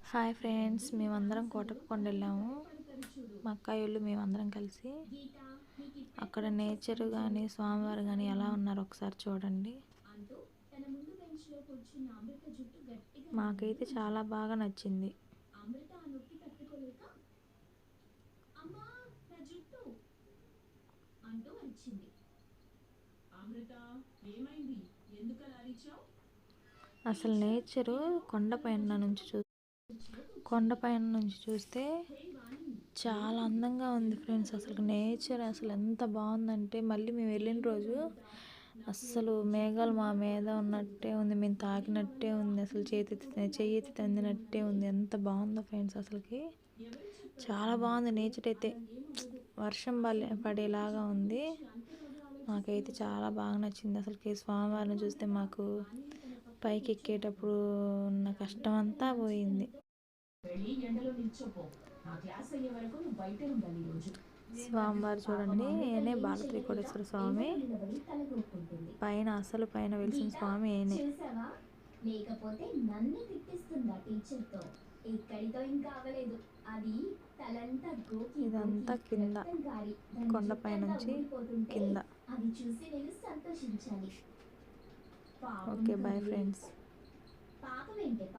Hi friends, మేమందరం కోటప్పకొండ వెళ్ళాము. మా అక్కాయోళ్ళు మేమందరం కలిసి. అక్కడ నేచర్ కానీ స్వామివారు కానీ ఎలా ఉన్నారో ఒకసారి చూడండి. మాకైతే చాలా బాగా నచ్చింది. అసలు నేచరు కొండపైన నుంచి చూస్తే చాలా అందంగా ఉంది ఫ్రెండ్స్. అసలు నేచర్ అసలు ఎంత బాగుందంటే, మళ్ళీ మేము వెళ్ళిన రోజు అస్సలు మేఘాలు మా మీద ఉన్నట్టే ఉంది, మేము తాకినట్టే ఉంది, అసలు చెయ్యి తందినట్టే ఉంది. ఎంత బాగుందో ఫ్రెండ్స్, అసలుకి చాలా బాగుంది. నేచర్ అయితే వర్షం పడేలాగా ఉంది. మాకైతే చాలా బాగా నచ్చింది. అసలుకి స్వామివారిని చూస్తే మాకు పైకి ఎక్కేటప్పుడు ఉన్న కష్టం అంతా పోయింది. స్వామివారు చూడండి, ఈయనే బాలత్రికోటేశ్వర స్వామి. పైన వెలిసిన స్వామి ఈయనే. లేకపోతే నన్ను తిట్టిస్తుందా టీచర్తో, ఇక్కడితో ఇంకా అవ్వలేదు, అది తలంతా ఇదంతా కింద కొండపై నుంచి కింద. అది చూసి నేను సంతోషించాలి. Okay, bye friends.